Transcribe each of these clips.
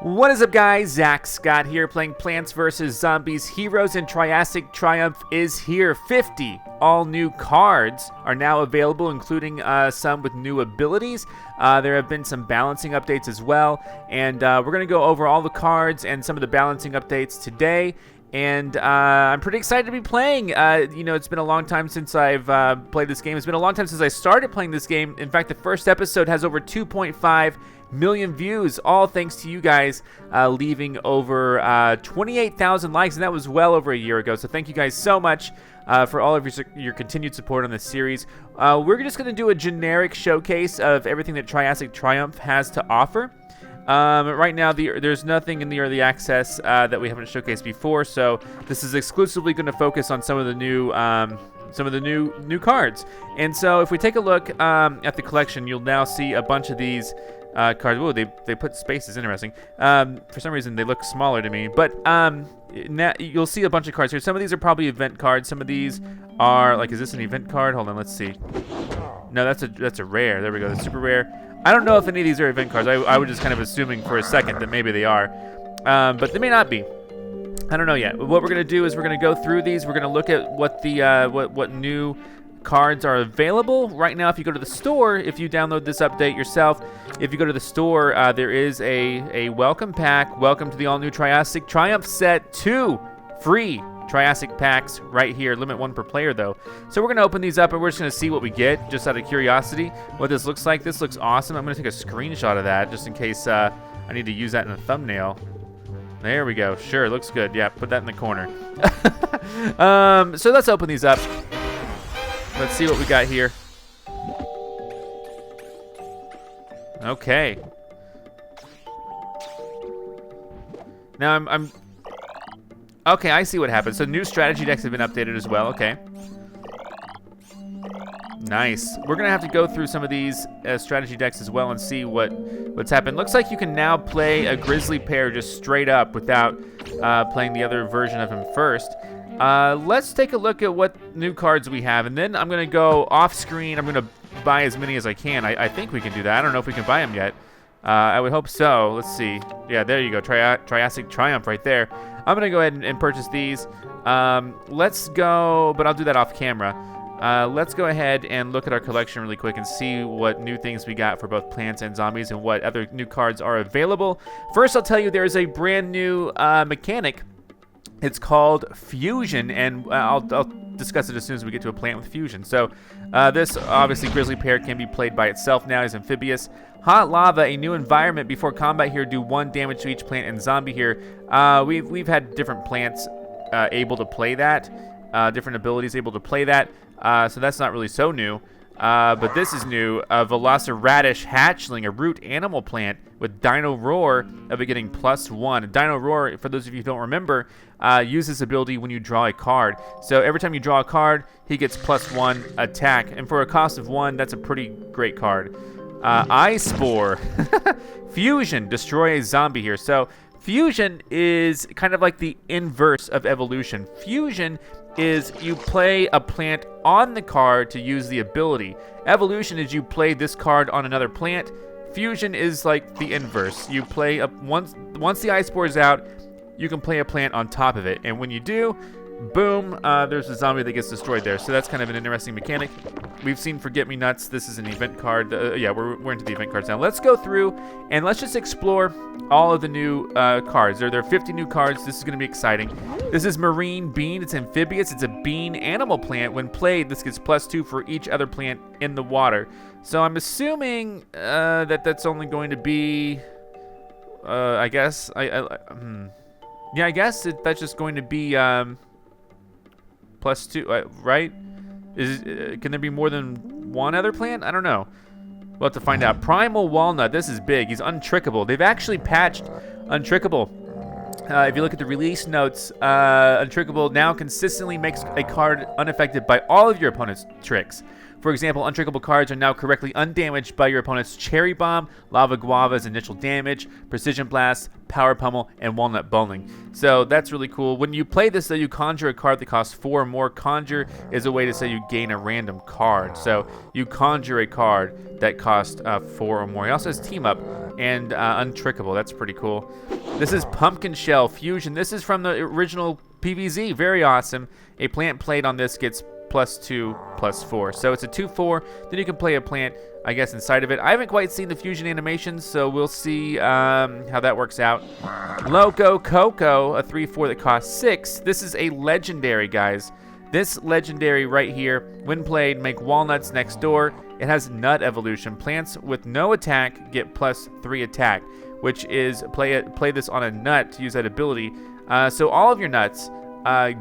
What is up, guys? Zack Scott here, playing Plants vs. Zombies Heroes, and Triassic Triumph is here. 50 all-new cards are now available, including some with new abilities. There have been some balancing updates as well, and we're going to go over all the cards and some of the balancing updates today. And I'm pretty excited to be playing. You know, it's been a long time since I've played this game. It's been a long time since I started playing this game. In fact, the first episode has over 2.5 million views, all thanks to you guys leaving over 28,000 likes, and that was well over a year ago. So thank you guys so much for all of your continued support on this series. We're just going to do a generic showcase of everything that Triassic Triumph has to offer. Right now, there's nothing in the early access that we haven't showcased before, so this is exclusively going to focus on some of the new cards. And so if we take a look at the collection, you'll now see a bunch of these cards. Whoa, they put spaces. Interesting. For some reason, they look smaller to me. But now you'll see a bunch of cards here. Some of these are probably event cards. Some of these are like, is this an event card? Hold on, let's see. No, that's a rare. There we go. That's super rare. I don't know if any of these are event cards. I was just kind of assuming for a second that maybe they are, but they may not be. I don't know yet. What we're gonna do is we're gonna go through these. We're gonna look at what the what new cards are available right now. If you go to the store, if you download this update yourself, if you go to the store, there is a welcome pack. Welcome to the all-new Triassic Triumph set 2 free Triassic packs right here. Limit 1 per player though. So we're gonna open these up and we're just gonna see what we get, just out of curiosity, what this looks like. This looks awesome. I'm gonna take a screenshot of that just in case I need to use that in a thumbnail. There we go. Sure, looks good. Yeah, put that in the corner. So let's open these up. Let's see what we got here. Okay. Now I'm okay, I see what happened. So new strategy decks have been updated as well. Okay. Nice. We're going to have to go through some of these strategy decks as well and see what's happened. Looks like you can now play a grizzly pair just straight up without playing the other version of him first. Let's take a look at what new cards we have, and then I'm going to go off screen. I'm going to buy as many as I can. I think we can do that. I don't know if we can buy them yet. I would hope so. Let's see. Yeah, there you go. Triassic Triumph right there. I'm going to go ahead and purchase these. Let's go, but I'll do that off camera. Let's go ahead and look at our collection really quick and see what new things we got for both plants and zombies and what other new cards are available. First, I'll tell you there's a brand new mechanic. It's called Fusion, and I'll discuss it as soon as we get to a plant with Fusion. So this, obviously, grizzly pair can be played by itself now. He's amphibious. Hot Lava, a new environment before combat here. Do 1 damage to each plant, and zombie here. We've had different plants able to play that, different abilities able to play that. So that's not really so new. But this is new. Vilasa Reddish Hatchling, a root animal plant with Dino Roar of it getting +1. Dino Roar, for those of you who don't remember, uses ability when you draw a card. So every time you draw a card, he gets +1 attack. And for a cost of 1, that's a pretty great card. Ice Spore. Fusion, destroy a zombie here. So Fusion is kind of like the inverse of evolution. Fusion is you play a plant on the card to use the ability. Evolution is you play this card on another plant. Fusion is like the inverse. You play once the Ice Spore is out, you can play a plant on top of it, and when you do, boom, there's a zombie that gets destroyed there. So that's kind of an interesting mechanic. We've seen Forget-Me-Nuts. This is an event card. Yeah, we're into the event cards now. Let's go through and let's just explore all of the new cards. There are 50 new cards. This is going to be exciting. This is Marine Bean. It's amphibious. It's a bean animal plant. When played, this gets +2 for each other plant in the water. So I'm assuming that's only going to be, I guess, yeah, I guess that's just going to be +2, right? Can there be more than one other plant? I don't know. We'll have to find out. Primal Walnut. This is big. He's untrickable. They've actually patched untrickable. If you look at the release notes, untrickable now consistently makes a card unaffected by all of your opponent's tricks. For example, untrickable cards are now correctly undamaged by your opponent's Cherry Bomb, Lava Guava's initial damage, Precision Blast, Power Pummel, and Walnut Bowling. So that's really cool. When you play this, though, you conjure a card that costs 4 or more. Conjure is a way to say you gain a random card. So you conjure a card that costs 4 or more. He also has Team Up, and untrickable. That's pretty cool. This is Pumpkin Shell Fusion. This is from the original PvZ. Very awesome. A plant played on this gets +2, +4. So it's a 2/4. Then you can play a plant, I guess, inside of it. I haven't quite seen the fusion animations, so we'll see how that works out. Loco Coco, a 3/4 that costs 6. This is a legendary, guys. This legendary right here, when played, make walnuts next door. It has nut evolution. Plants with no attack get +3 attack, which is play this on a nut to use that ability. So all of your nuts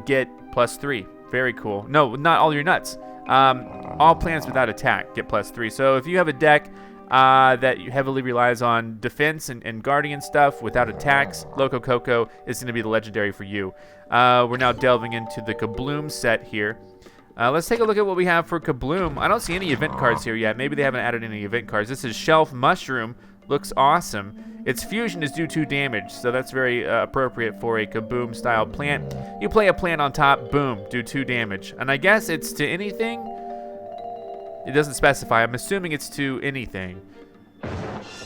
get +3. Very cool. No, not all your nuts. All plants without attack get +3. So if you have a deck that heavily relies on defense and guardian stuff without attacks, Loco Coco is going to be the legendary for you. We're now delving into the Kabloom set here. Let's take a look at what we have for Kabloom. I don't see any event cards here yet. Maybe they haven't added any event cards. This is Shelf Mushroom. Looks awesome. Its fusion is do 2 damage, so that's very appropriate for a Kaboom style plant. You play a plant on top, boom, do 2 damage. And I guess it's to anything. It doesn't specify. I'm assuming it's to anything.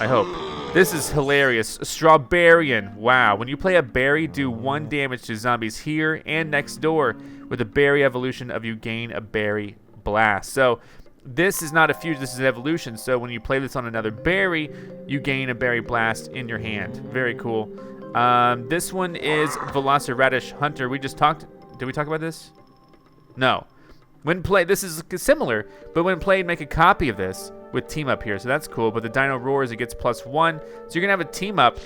I hope. This is hilarious. Strawberryan. Wow. When you play a berry, do 1 damage to zombies here and next door. With a berry evolution of you gain a berry blast. So this is not a fusion, this is an evolution. So when you play this on another berry, you gain a berry blast in your hand. Very cool. This one is Vilasa Reddish Hunter. We just talked. Did we talk about this? No. When played, this is similar, but when played, make a copy of this with team up here. So that's cool. But the Dino roars, it gets +1. So you're gonna have a team up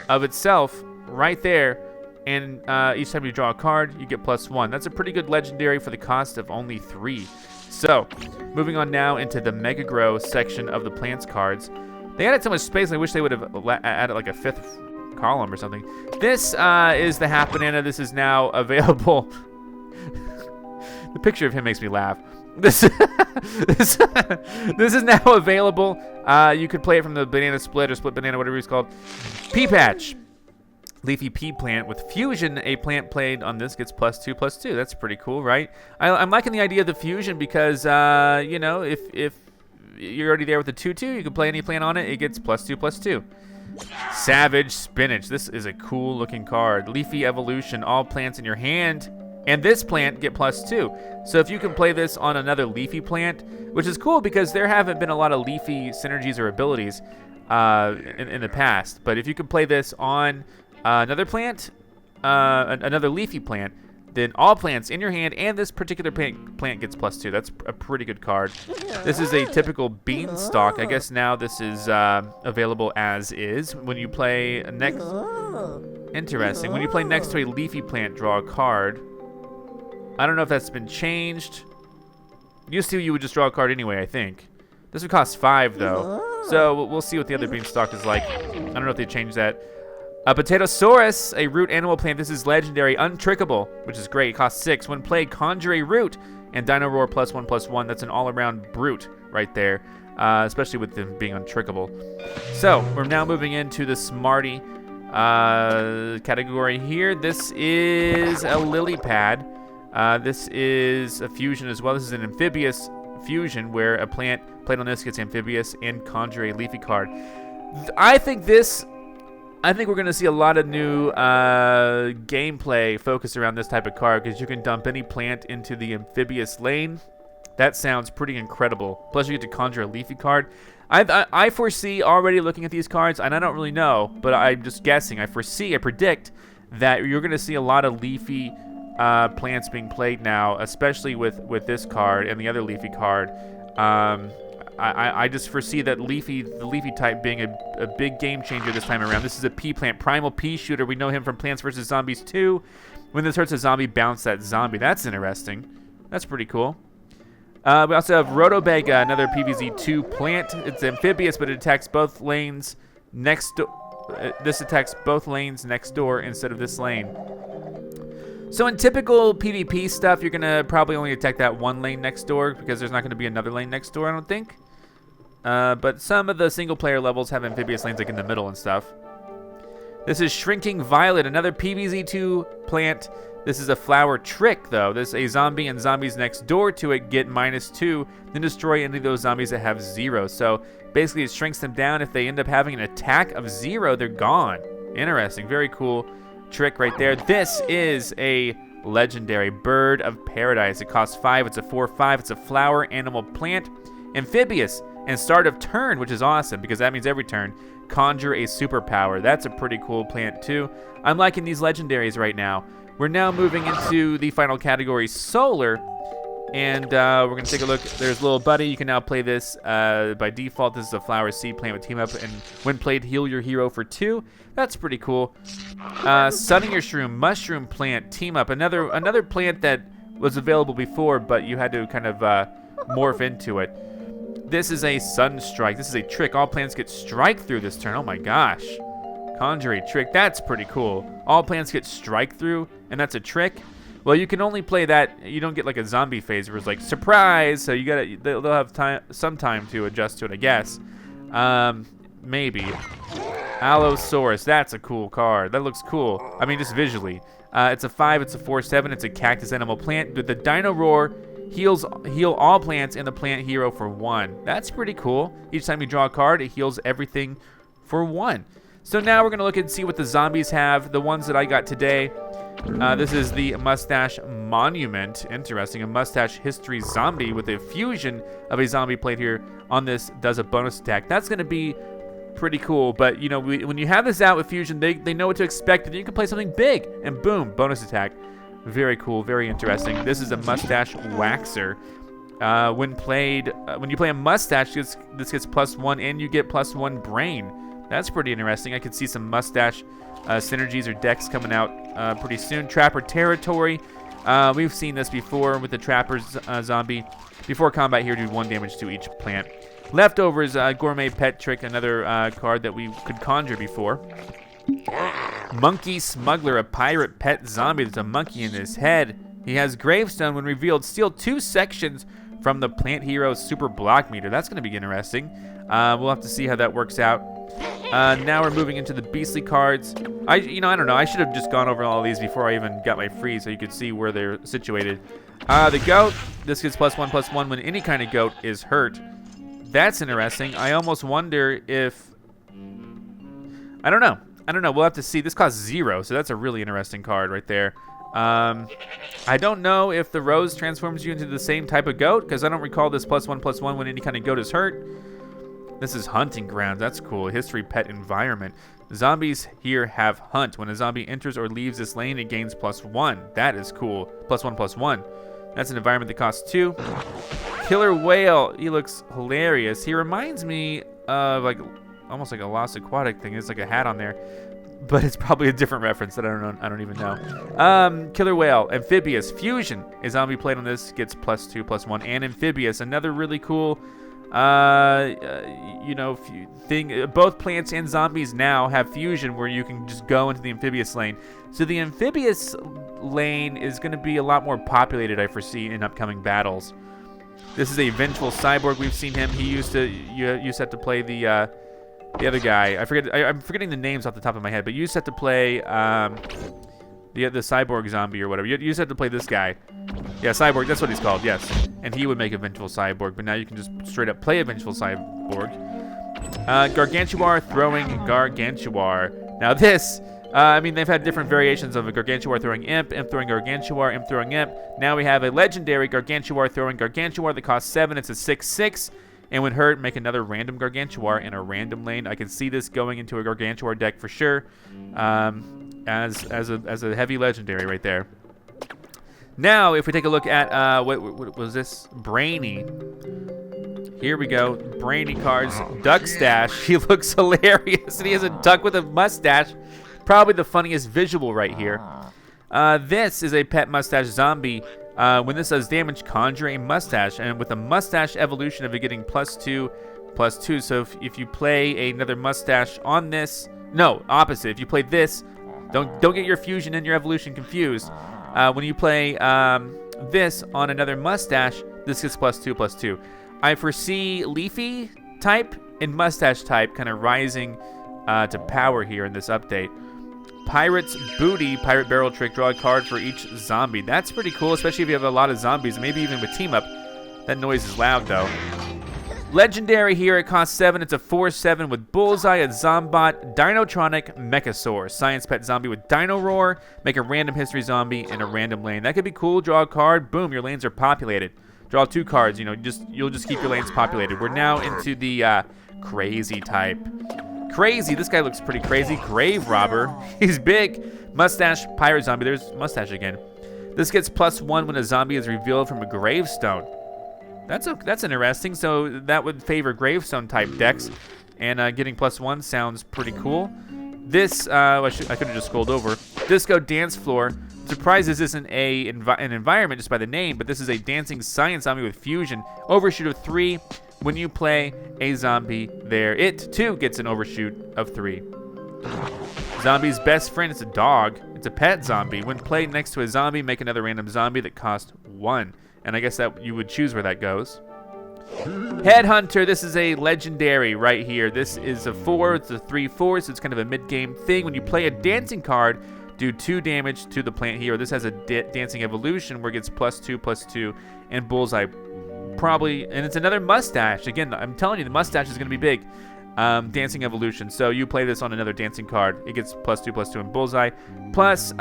of itself right there. And each time you draw a card, you get +1. That's a pretty good legendary for the cost of only 3. So, moving on now into the Mega Grow section of the plants cards. They added so much space, I wish they would have added like a 5th column or something. This is the Half Banana. This is now available. The picture of him makes me laugh. This is now available. You could play it from the Banana Split or Split Banana, whatever it's called. Pea Patch. Leafy Pea Plant with fusion. A plant played on this gets +2, +2. That's pretty cool, right? I'm liking the idea of the fusion because, you know, if you're already there with the 2/2, you can play any plant on it. It gets +2, +2. Savage Spinach. This is a cool looking card. Leafy Evolution. All plants in your hand and this plant get +2. So if you can play this on another leafy plant, which is cool because there haven't been a lot of leafy synergies or abilities in the past. But if you can play this on another plant, another leafy plant, then all plants in your hand and this particular plant gets +2. That's a pretty good card. This is a typical beanstalk. I guess now this is available as is. When you play next, interesting. When you play next to a leafy plant, draw a card. I don't know if that's been changed. Used to, you would just draw a card anyway, I think. This would cost 5 though. So we'll see what the other beanstalk is like. I don't know if they changed that. A Potatosaurus, a root animal plant. This is legendary, untrickable, which is great. It costs 6. When played, conjure a root and Dino Roar +1/+1. That's an all-around brute right there, especially with them being untrickable. So we're now moving into the Smarty category here. This is a lily pad. This is a fusion as well. This is an amphibious fusion where a plant played on this gets amphibious and conjure a leafy card. I think we're going to see a lot of new gameplay focused around this type of card because you can dump any plant into the amphibious lane. That sounds pretty incredible. Plus, you get to conjure a leafy card. I foresee already looking at these cards, and I don't really know, but I'm just guessing. I predict that you're going to see a lot of leafy plants being played now, especially with this card and the other leafy card. I just foresee that the leafy type being a big game changer this time around. This is a pea plant, Primal Peashooter. We know him from Plants vs. Zombies 2. When this hurts a zombie, bounce that zombie. That's interesting. That's pretty cool. We also have Rotobega, another PvZ 2 plant. It's amphibious, but it attacks both lanes next door. This attacks both lanes next door instead of this lane. So in typical PvP stuff, you're going to probably only attack that one lane next door because there's not going to be another lane next door, I don't think. But some of the single-player levels have amphibious lanes like in the middle and stuff. This is Shrinking Violet, another PvZ2 plant. This is a flower trick, though. This a zombie and zombies next door to it get -2, then destroy any of those zombies that have 0. So basically, it shrinks them down. If they end up having an attack of 0, they're gone. Interesting. Very cool trick right there. This is a legendary Bird of Paradise. It costs 5. It's a 4/5. It's a flower, animal, plant, amphibious, and start of turn, which is awesome because that means every turn, conjure a superpower. That's a pretty cool plant, too. I'm liking these legendaries right now. We're now moving into the final category, Solar, and we're going to take a look. There's Little Buddy. You can now play this by default. This is a flower seed plant with Team Up, and when played, heal your hero for 2. That's pretty cool. Sunnier Shroom, Mushroom Plant, Team Up. Another plant that was available before, but you had to kind of morph into it. This is a Sunstrike. This is a trick. All plants get strike through this turn. Oh my gosh. Conjure a trick. That's pretty cool. All plants get strike through, and that's a trick. Well, you can only play that. You don't get like a zombie phase where it's like surprise. So you gotta. They'll have some time to adjust to it, I guess. Maybe. Allosaurus. That's a cool card. That looks cool. I mean, just visually. It's a 5. It's a 4/7. It's a cactus animal plant. With the Dino Roar, heal all plants in the plant hero for 1. That's pretty cool. Each time you draw a card, it heals everything for 1. So now we're going to look and see what the zombies have. The ones that I got today. This is the Mustache Monument. Interesting. A Mustache History Zombie with a fusion of a zombie plate here on this does a bonus attack. That's going to be pretty cool. But, you know, when you have this out with fusion, they know what to expect. And you can play something big. And boom, bonus attack. Very cool. Very interesting. This is a Mustache Waxer. When you play a Mustache, this gets +1 and you get +1 Brain. That's pretty interesting. I could see some Mustache synergies or decks coming out pretty soon. Trapper Territory. We've seen this before with the Trapper's Zombie. Before combat here, do 1 damage to each plant. Leftovers, Gourmet Pet Trick, another card that we could conjure before. Monkey Smuggler, a pirate pet zombie. There's a monkey in his head. He has Gravestone. When revealed, steal 2 sections from the Plant Hero Super Block Meter. That's going to be interesting. We'll have to see how that works out. Now we're moving into the beastly cards. I don't know. I should have just gone over all these before I even got my freeze so you could see where they're situated. The goat. This gets +1/+1 when any kind of goat is hurt. That's interesting. I almost wonder if... I don't know. We'll have to see. This costs 0, so that's a really interesting card right there. I don't know if the Rose transforms you into the same type of goat, because I don't recall this +1/+1 when any kind of goat is hurt. This is Hunting Grounds. That's cool. History Pet Environment. Zombies here have Hunt. When a zombie enters or leaves this lane, it gains +1. That is cool. +1/+1. That's an environment that costs 2. Killer Whale. He looks hilarious. He reminds me of almost like a Lost Aquatic thing. It's like a hat on there, but it's probably a different reference that I don't even know. Killer Whale. Amphibious. Fusion. A zombie played on this gets +2/+1. And Amphibious. Another really cool thing. Both plants and zombies now have fusion where you can just go into the amphibious lane. So the amphibious lane is going to be a lot more populated, I foresee, in upcoming battles. This is a Vengeful Cyborg. We've seen him. You used to have to play the other guy. I'm forgetting the names off the top of my head, but you used to have to play the Cyborg Zombie or whatever. You used to have to play this guy. Yeah, Cyborg. That's what he's called. Yes, and he would make a Vengeful Cyborg, but now you can just straight up play a Vengeful Cyborg. Gargantuar throwing Gargantuar. Now this, they've had different variations of a Gargantuar throwing Imp throwing Gargantuar, Imp throwing Imp. Now we have a legendary Gargantuar throwing Gargantuar that costs 7. It's a 6/6. And when hurt, make another random Gargantuar in a random lane. I can see this going into a Gargantuar deck for sure, as a heavy legendary right there. Now, if we take a look at what was this? Brainy. Here we go. Brainy cards. Duck Stash. He looks hilarious, and he has a duck with a mustache. Probably the funniest visual right here. This is a pet Mustache Zombie. When this does damage, conjure a mustache, and with a mustache evolution of it getting +2/+2. So if you play another mustache on this, no, opposite. If you play this, don't get your fusion and your evolution confused. When you play this on another mustache, this gets +2/+2. I foresee Leafy type and Mustache type kind of rising to power here in this update. Pirate's Booty, Pirate Barrel Trick. Draw a card for each zombie. That's pretty cool, especially if you have a lot of zombies, maybe even with Team Up. That noise is loud, though. Legendary here, it costs 7. It's a 4/7 with Bullseye, a Zombot, Dinotronic, Mechasaur, Science Pet Zombie with Dino Roar, make a random history zombie in a random lane. That could be cool. Draw a card. Boom, your lanes are populated. Draw 2 cards. You know, you'll just keep your lanes populated. We're now into the crazy type. Crazy. This guy looks pretty crazy. Grave Robber. He's big. Mustache Pirate Zombie. There's Mustache again. This gets +1 when a zombie is revealed from a gravestone. That's interesting. So that would favor gravestone type decks, and getting +1 sounds pretty cool. This I could have just scrolled over. Disco Dance Floor. I'm surprised this isn't an environment just by the name, but this is a dancing science zombie with fusion. Overshoot of 3. When you play a zombie there, it too gets an overshoot of 3. Zombie's best friend is a dog. It's a pet zombie. When played next to a zombie, make another random zombie that costs 1. And I guess that you would choose where that goes. Headhunter, this is a legendary right here. This is a 4, it's a 3/4, so it's kind of a mid-game thing. When you play a dancing card, do 2 damage to the plant hero. This has a dancing evolution where it gets +2/+2, and Bullseye probably, and it's another Mustache. Again, I'm telling you, the Mustache is going to be big. Dancing evolution. So you play this on another dancing card, it gets +2/+2 in Bullseye. Plus, you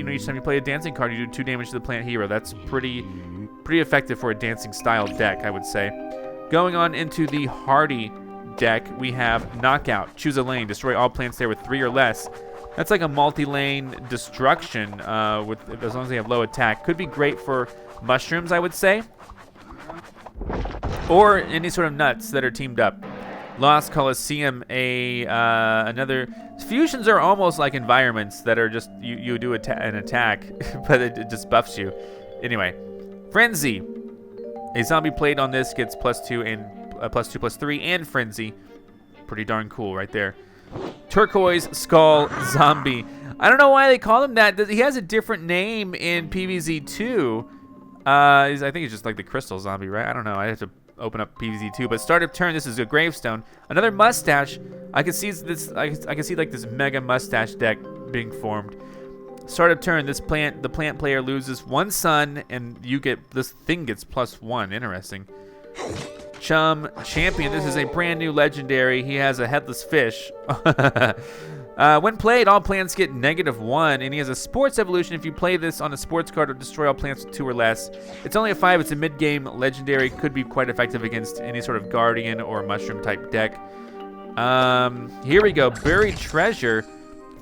know, each time you play a dancing card, you do 2 damage to the plant hero. That's pretty effective for a dancing style deck, I would say. Going on into the Hardy deck, we have Knockout. Choose a lane, destroy all plants there with 3 or less. That's like a multi-lane destruction with as long as they have low attack. Could be great for mushrooms, I would say, or any sort of nuts that are teamed up. Lost Coliseum, another. Fusions are almost like environments that are just you do an attack, but it just buffs you. Anyway, Frenzy. A zombie played on this gets +2 and +2/+3 and Frenzy. Pretty darn cool right there. Turquoise Skull Zombie. I don't know why they call him that. He has a different name in PvZ 2. I think it's just like the Crystal Zombie, right? I don't know. I have to open up PvZ 2. But start of turn, this is a gravestone. Another Mustache. I can see this. I can see like this mega Mustache deck being formed. Start of turn, the plant player loses 1 sun, and this thing gets +1. Interesting. Chum Champion. This is a brand new legendary. He has a headless fish. When played, all plants get -1, and he has a sports evolution. If you play this on a sports card, or destroy all plants with 2 or less. It's only a 5. It's a mid-game legendary. Could be quite effective against any sort of guardian or mushroom type deck. Here we go. Buried Treasure.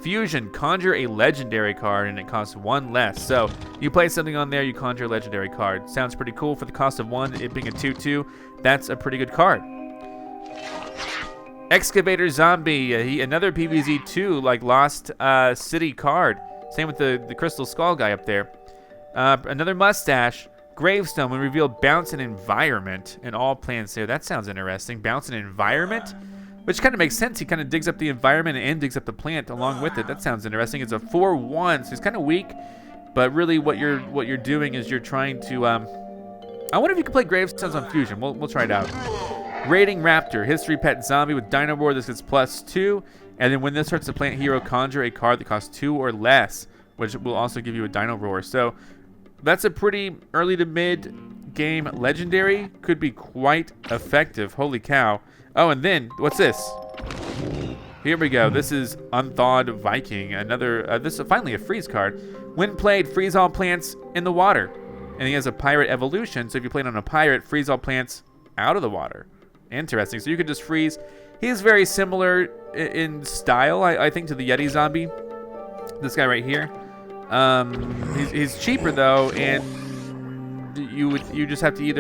Fusion. Conjure a legendary card, and it costs 1 less. So you play something on there, you conjure a legendary card. Sounds pretty cool for the cost of 1. It being a 2/2, that's a pretty good card. Excavator Zombie, another PvZ 2, like Lost City card. Same with the Crystal Skull guy up there. Another Mustache. Gravestone, when revealed, bounce an environment in all plants there. That sounds interesting. Bounce an environment, which kind of makes sense. He kind of digs up the environment and digs up the plant along with it. That sounds interesting. It's a 4/1, so he's kind of weak, but really what you're doing is you're trying to. I wonder if you can play Gravestones on Fusion. We'll try it out. Raiding Raptor, History Pet Zombie with Dino Roar. This gets +2. And then when this hurts the plant hero, conjure a card that costs 2 or less, which will also give you a Dino Roar. So that's a pretty early to mid game legendary. Could be quite effective. Holy cow. Oh, and then, what's this? Here we go. This is Unthawed Viking. Another, this is finally a freeze card. When played, freeze all plants in the water. And he has a pirate evolution. So if you play it on a pirate, freeze all plants out of the water. Interesting. So you could just freeze. He's very similar in style, I think, to the Yeti zombie. This guy right here. He's cheaper though, and you just have to you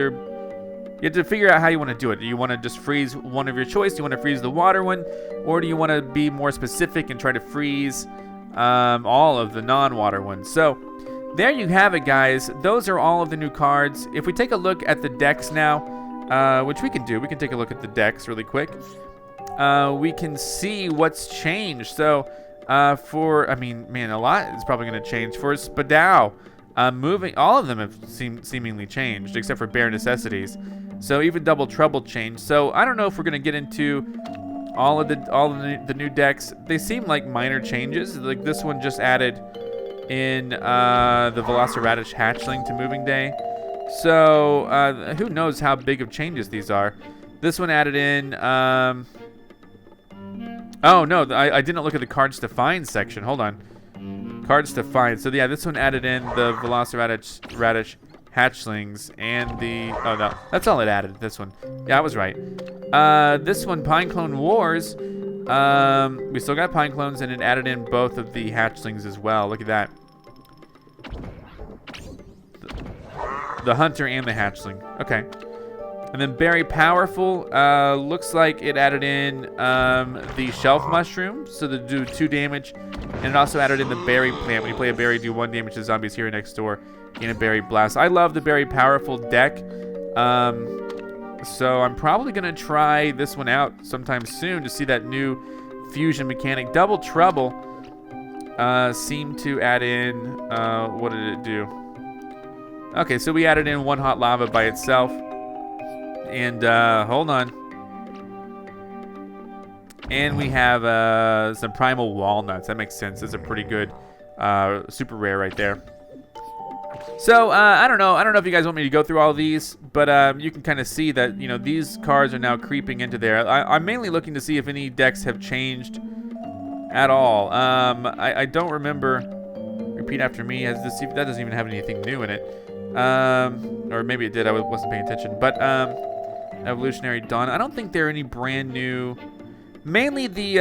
have to figure out how you want to do it. Do you want to just freeze one of your choice? Do you want to freeze the water one, or do you want to be more specific and try to freeze all of the non-water ones? So there you have it, guys. Those are all of the new cards. If we take a look at the decks now, which we can do, we can take a look at the decks really quick. We can see what's changed. So I mean, man, a lot is probably going to change. For Spadao, moving, all of them have seemingly changed, except for Bare Necessities. So even Double Trouble changed. So I don't know if we're going to get into all of the new decks, they seem like minor changes. Like this one just added in the Vilasa Reddish hatchling to Moving Day. So who knows how big of changes these are. This one added in, oh no, I didn't look at the cards to find section. Hold on. Cards to find. So yeah, this one added in the Vilasa Reddish hatchlings and the, oh no, that's all it added, this one. Yeah, I was right. This one, Pinecone Wars, we still got pine clones, and it added in both of the hatchlings as well. Look at that. The hunter and the hatchling. Okay. And then Berry Powerful, looks like it added in the Shelf Mushroom, so to do 2 damage. And it also added in the Berry Plant. When you play a berry, do 1 damage to zombies here next door in a Berry Blast. I love the Berry Powerful deck. So I'm probably going to try this one out sometime soon to see that new fusion mechanic. Double Trouble seemed to add in, what did it do? Okay, so we added in 1 Hot Lava by itself. And hold on. And we have some Primal Walnuts. That makes sense. That's a pretty good super rare right there. So I don't know if you guys want me to go through all of these, but you can kind of see that, you know, these cards are now creeping into there. I'm mainly looking to see if any decks have changed at all. I don't remember. Repeat after me. That doesn't even have anything new in it. Or maybe it did. I wasn't paying attention. But Evolutionary Dawn. I don't think there are any brand new. Mainly the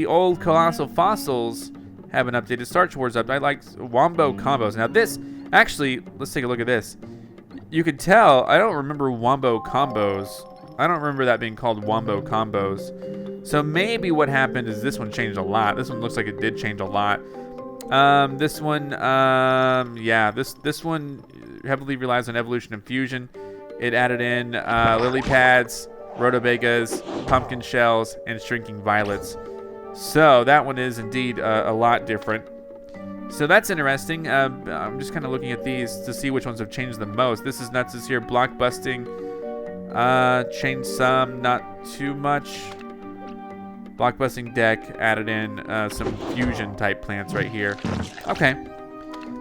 old Colossal Fossils have an updated Starch Wars up. I like Wombo combos. Now this, actually, let's take a look at this. You could tell, I don't remember Wombo combos. I don't remember that being called Wombo combos. So maybe what happened is this one changed a lot. This one looks like it did change a lot. This one, yeah, this one heavily relies on evolution and fusion. It added in lily pads, rhodobegas, pumpkin shells, and shrinking violets. So that one is indeed a lot different. So that's interesting. I'm just kind of looking at these to see which ones have changed the most. This is nuts this here. Block busting changed some, not too much. Blockbusting deck added in some fusion type plants right here. Okay.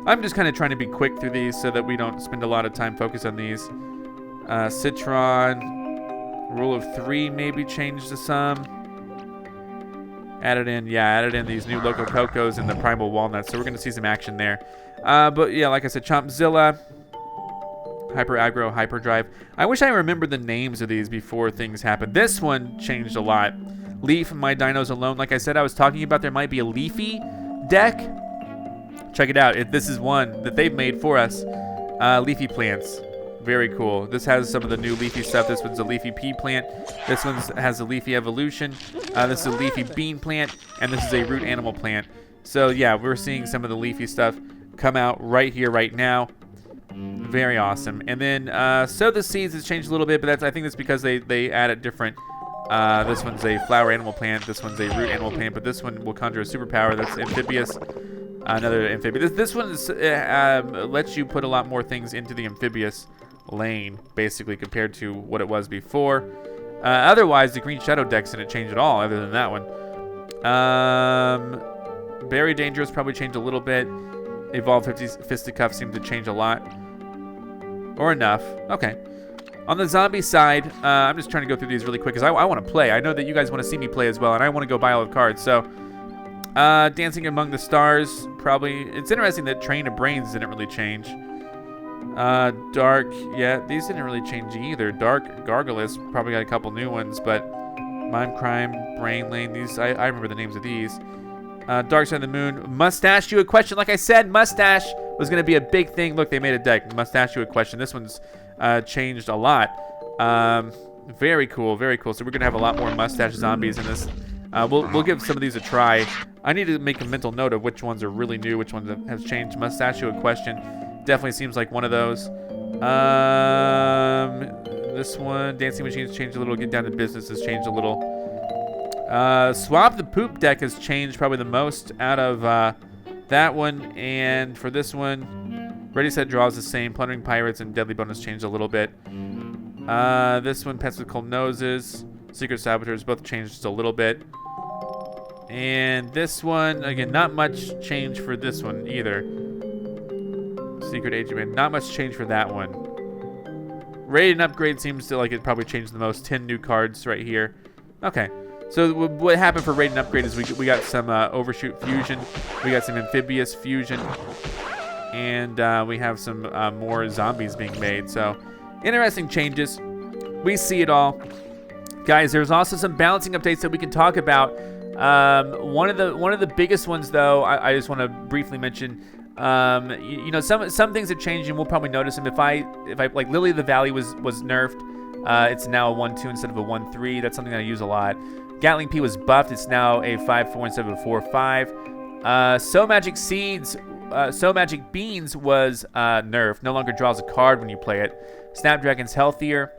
I'm just kind of trying to be quick through these so that we don't spend a lot of time focused on these. Citron, Rule of 3 maybe changed to some. Added in these new Loco Cocos and the Primal Walnuts, so we're going to see some action there. But yeah, like I said, Chompzilla, Hyper Aggro, Hyperdrive. I wish I remembered the names of these before things happened. This one changed a lot. Leaf, My Dinos Alone. Like I said, I was talking about there might be a Leafy deck. Check it out. This is one that they've made for us. Leafy Plants. Very cool. This has some of the new leafy stuff. This one's a Leafy Pea Plant. This one has a Leafy Evolution. This is a Leafy Bean Plant. And this is a Root Animal Plant. So yeah, we're seeing some of the leafy stuff come out right here, right now. Very awesome. And then Sow the Seeds has changed a little bit, but I think that's because they added different. This one's a flower animal plant. This one's a root animal plant, but this one will conjure a superpower. That's amphibious. Another amphibious. This one is, lets you put a lot more things into the amphibious lane, basically, compared to what it was before. Otherwise, the Green Shadow decks didn't change at all, other than that one. Very Dangerous probably changed a little bit. Evolved Fisticuff seemed to change a lot. Or enough. Okay. On the zombie side, I'm just trying to go through these really quick because I want to play. I know that you guys want to see me play as well, and I want to go buy all the cards. So, Dancing Among the Stars, probably. It's interesting that Train of Brains didn't really change. Dark, yeah, these didn't really change either. Dark Gargulus probably got a couple new ones, but Mime Crime, Brain Lane, these, I remember the names of these. Dark Side of the Moon, Mustache You a Question. Like I said, Mustache was going to be a big thing. Look, they made a deck. Mustache You a Question. This one's changed a lot. Very cool, very cool. So we're going to have a lot more Mustache Zombies in this. We'll give some of these a try. I need to make a mental note of which ones are really new, which ones have changed. Mustache You a Question definitely seems like one of those. This one, Dancing Machines changed a little. Get Down to Business has changed a little. Swap the Poop deck has changed probably the most out of that one. And for this one, Ready Set Draw is the same. Plundering Pirates and Deadly Bonus changed a little bit. This one, Pets with Cold Noses. Secret Saboteurs both changed just a little bit. And this one, again, not much change for this one either. Secret Agent Man, not much change for that one. Raid and Upgrade seems to like it probably changed the most. 10 new cards right here. Okay. So what happened for Raid and Upgrade is we got some Overshoot Fusion. We got some Amphibious Fusion. And we have some more zombies being made. So interesting changes. We see it all. Guys, there's also some balancing updates that we can talk about. One of the biggest ones, though, I just want to briefly mention. You know, some things have changed, and we'll probably notice them. If I like Lily of the Valley was nerfed, it's now a 1-2 instead of a 1-3. That's something that I use a lot. Gatling P was buffed. It's now a 5-4 instead of a 4-5. So Magic Seeds, So Magic Beans was nerfed. No longer draws a card when you play it. Snapdragon's healthier.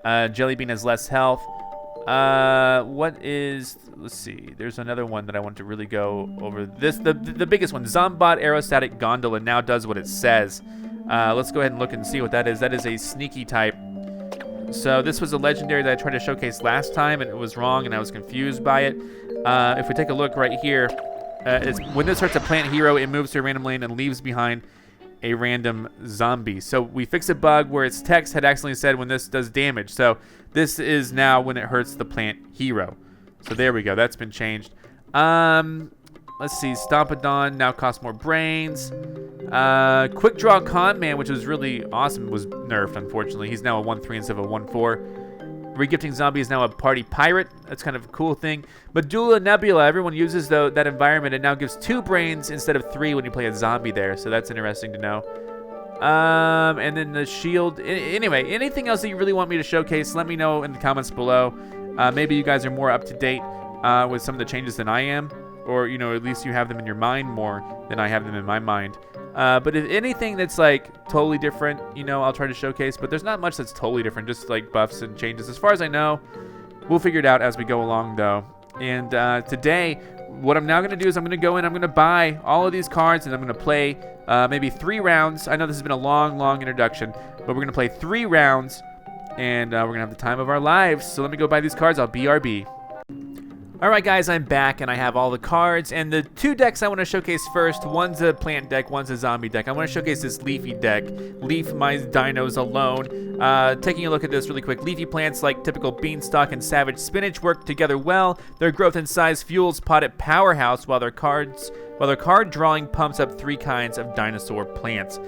Jelly Bean has less health. Let's see, there's another one that I want to really go over. The biggest one, Zombat Aerostatic Gondola now does what it says. Let's go ahead and look and see what that is. That is a sneaky type. So this was a legendary that I tried to showcase last time, and it was wrong, and I was confused by it. If we take a look right here, when this starts a plant hero, it moves to a random lane and leaves behind a random zombie. So we fixed a bug where its text had accidentally said when this does damage. So this is now when it hurts the plant hero. So there we go. That's been changed. Let's see. Stompadon now costs more brains. Quick Draw Con Man, which was really awesome, was nerfed, unfortunately. He's now a 1-3 instead of a 1-4. Regifting Zombie is now a party pirate. That's kind of a cool thing. Medulla Nebula, everyone uses that environment. It now gives 2 brains instead of 3 when you play a zombie there. So that's interesting to know. And then the shield. Anyway, anything else that you really want me to showcase, let me know in the comments below. Maybe you guys are more up to date with some of the changes than I am. Or, you know, at least you have them in your mind more than I have them in my mind. But if anything that's like totally different, you know, I'll try to showcase. But there's not much that's totally different, just like buffs and changes. As far as I know, we'll figure it out as we go along, though. And today, what I'm now going to do is I'm going to go in, I'm going to buy all of these cards, and I'm going to play maybe 3 rounds. I know this has been a long introduction, but we're going to play 3 rounds, and we're going to have the time of our lives. So let me go buy these cards. I'll BRB. Alright guys, I'm back and I have all the cards, and the 2 decks I want to showcase first, one's a plant deck, one's a zombie deck. I want to showcase this Leafy deck, Leaf My Dinos Alone. Taking a look at this really quick, Leafy plants like typical Beanstalk and Savage Spinach work together well. Their growth and size fuels Potted Powerhouse, while their card drawing pumps up 3 kinds of dinosaur plants.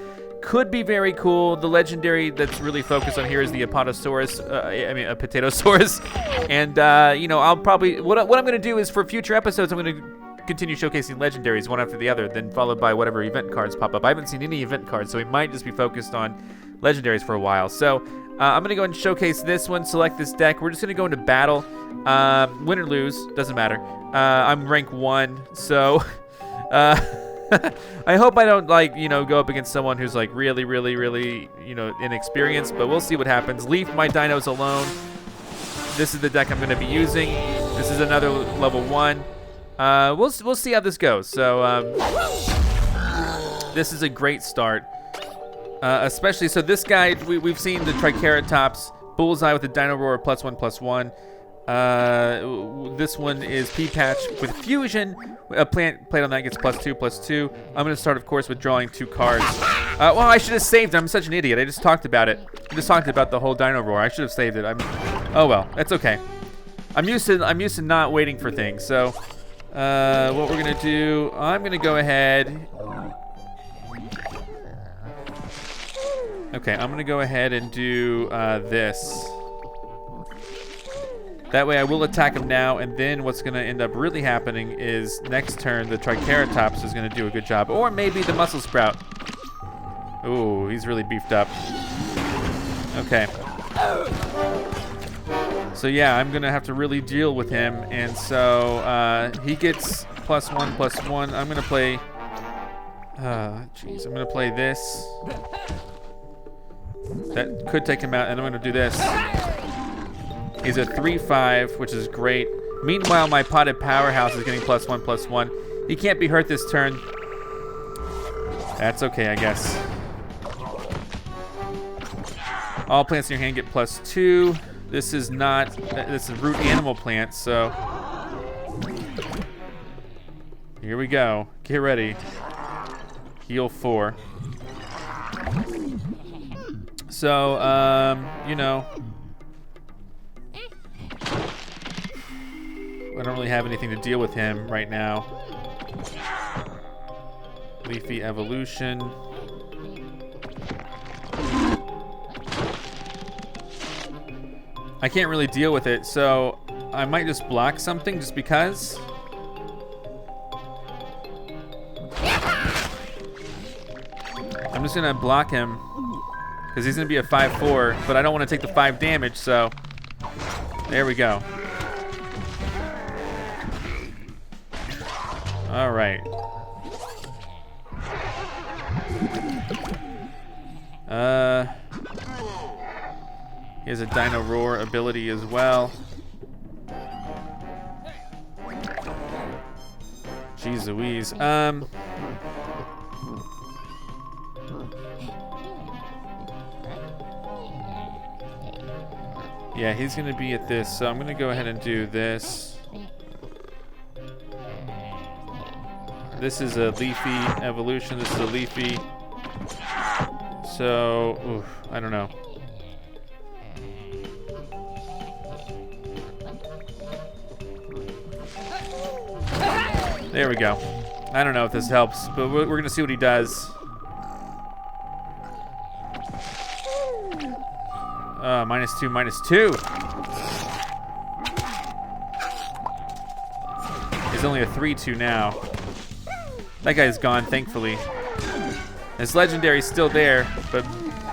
Could be very cool. The legendary that's really focused on here is the Apatosaurus, a Potatosaurus. And, you know, I'll probably, what I'm going to do is for future episodes, I'm going to continue showcasing legendaries one after the other, then followed by whatever event cards pop up. I haven't seen any event cards, so we might just be focused on legendaries for a while. So, I'm going to go and showcase this one, select this deck. We're just going to go into battle. Win or lose, doesn't matter. I'm rank 1, so, I hope I don't, like, you know, go up against someone who's, like, really, you know, inexperienced, but we'll see what happens. Leave My Dinos Alone. This is the deck I'm going to be using. This is another level 1. We'll see how this goes. So, this is a great start. Especially, so this guy, we've seen the Triceratops, Bullseye with the Dino Roar +1/+1. This one is P-Patch with Fusion. A plant on that gets +2/+2. I'm going to start, of course, with drawing 2 cards. Well, I should have saved it. I'm such an idiot. I just talked about it. I just talked about the whole Dino Roar. I should have saved it. Oh well, that's okay. I'm used to not waiting for things. So, what we're going to do, I'm going to go ahead. Okay, I'm going to go ahead and do this. That way I will attack him now, and then what's going to end up really happening is next turn the Triceratops is going to do a good job. Or maybe the Muscle Sprout. Ooh, he's really beefed up. Okay. So yeah, I'm going to have to really deal with him. And so he gets +1/+1. I'm going to play... Jeez, I'm going to play this. That could take him out, and I'm going to do this. He's a 3/5, which is great. Meanwhile, my Potted Powerhouse is getting +1/+1. He can't be hurt this turn. That's okay, I guess. All plants in your hand get +2. This is not, it's a root animal plant, so. Here we go. Get ready. Heal 4. So, you know. I don't really have anything to deal with him right now. Leafy evolution. I can't really deal with it, so I might just block something just because. I'm just gonna block him because he's gonna be a 5/4, but I don't want to take the 5 damage, so there we go. All right. He has a Dino Roar ability as well. Jeez Louise. Yeah, he's gonna be at this, so I'm gonna go ahead and do this. This is a Leafy evolution. This is a Leafy. So, oof, I don't know. There we go. I don't know if this helps, but we're gonna see what he does. -2, -2. He's only a 3/2 now. That guy's gone, thankfully. His legendary's still there, but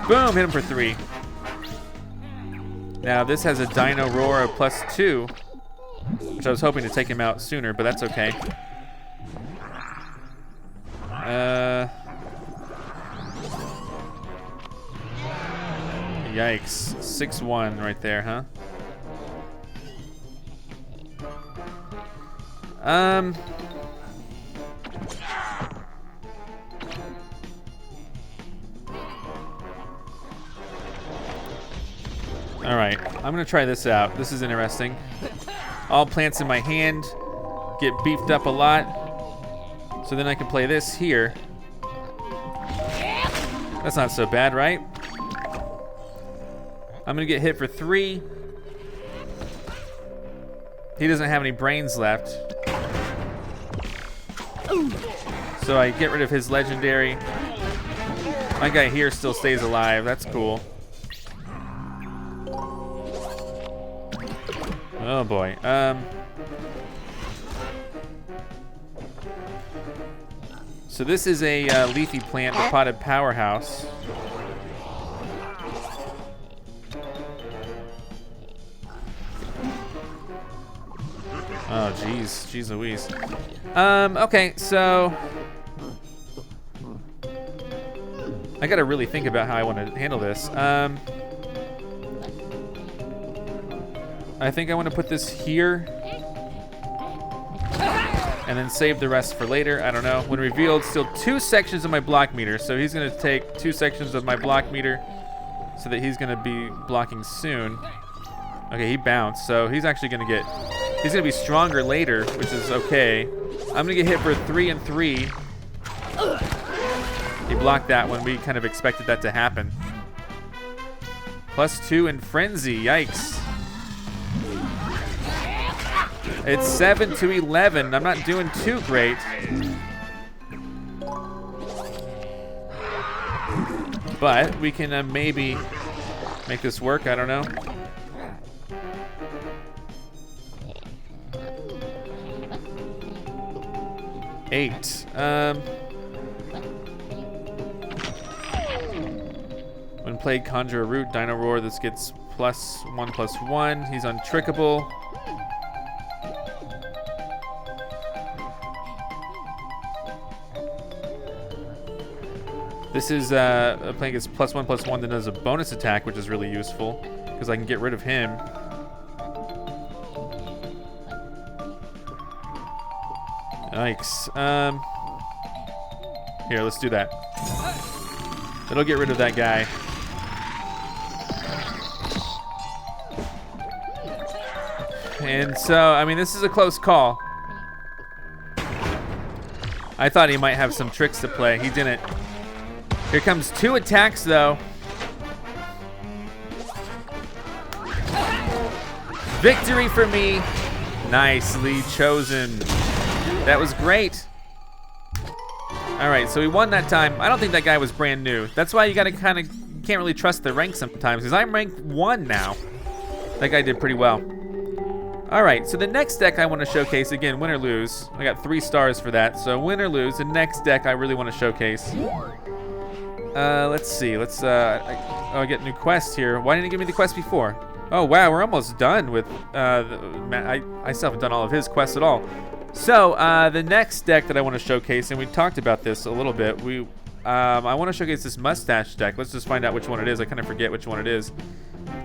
boom, hit him for 3. Now this has a Dino Roar of +2, which I was hoping to take him out sooner, but that's okay. Yikes. 6/1 right there, huh? All right, I'm gonna try this out. This is interesting. All plants in my hand get beefed up a lot, so then I can play this here. That's not so bad, right? I'm gonna get hit for 3. He doesn't have any brains left, so I get rid of his legendary. My guy here still stays alive. That's cool. Oh boy. So this is a leafy plant, the potted powerhouse. Oh jeez, jeez Louise. Okay, so I gotta really think about how I want to handle this. I think I want to put this here and then save the rest for later. I don't know. When revealed, still 2 sections of my block meter. So he's going to take 2 sections of my block meter so that he's going to be blocking soon. Okay, he bounced. So he's actually going to get, he's going to be stronger later, which is okay. I'm going to get hit for 3 and 3. He blocked that when we kind of expected that to happen. +2 in Frenzy. Yikes. It's 7 to 11. I'm not doing too great. But we can maybe make this work. I don't know. Eight. When played, conjure a root, Dino Roar. This gets +1/+1. He's untrickable. This is playing gets +1/+1, then does a bonus attack, which is really useful because I can get rid of him. Yikes. Here, let's do that. It'll get rid of that guy. And so, I mean, this is a close call. I thought he might have some tricks to play. He didn't. Here comes 2 attacks, though. Victory for me. Nicely chosen. That was great. All right, so we won that time. I don't think that guy was brand new. That's why you gotta kind of, can't really trust the rank sometimes, because I'm rank 1 now. That guy did pretty well. All right, so the next deck I want to showcase, again, win or lose. I got 3 stars for that, so win or lose. The next deck I really want to showcase. Let's see, I get new quest here. Why didn't he give me the quest before? Oh wow, we're almost done with, I still haven't done all of his quests at all. So, the next deck that I want to showcase, and we talked about this a little bit, I want to showcase this Mustache deck. Let's just find out which one it is. I kind of forget which one it is.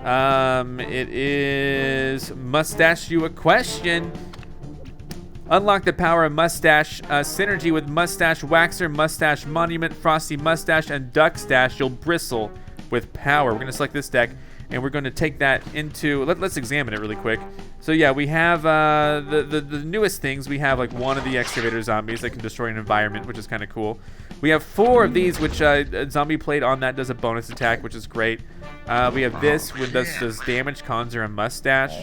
It is Mustache You a Question. Unlock the power of Mustache synergy with Mustache Waxer, Mustache Monument, Frosty Mustache, and Duck Stash. You'll bristle with power. We're going to select this deck, and we're going to take that into, let's examine it really quick. So yeah, we have the newest things. We have like 1 of the Excavator Zombies that can destroy an environment, which is kind of cool. We have 4 of these, which Zombie played on that does a bonus attack, which is great. We have this, which does damage, conjure a Mustache.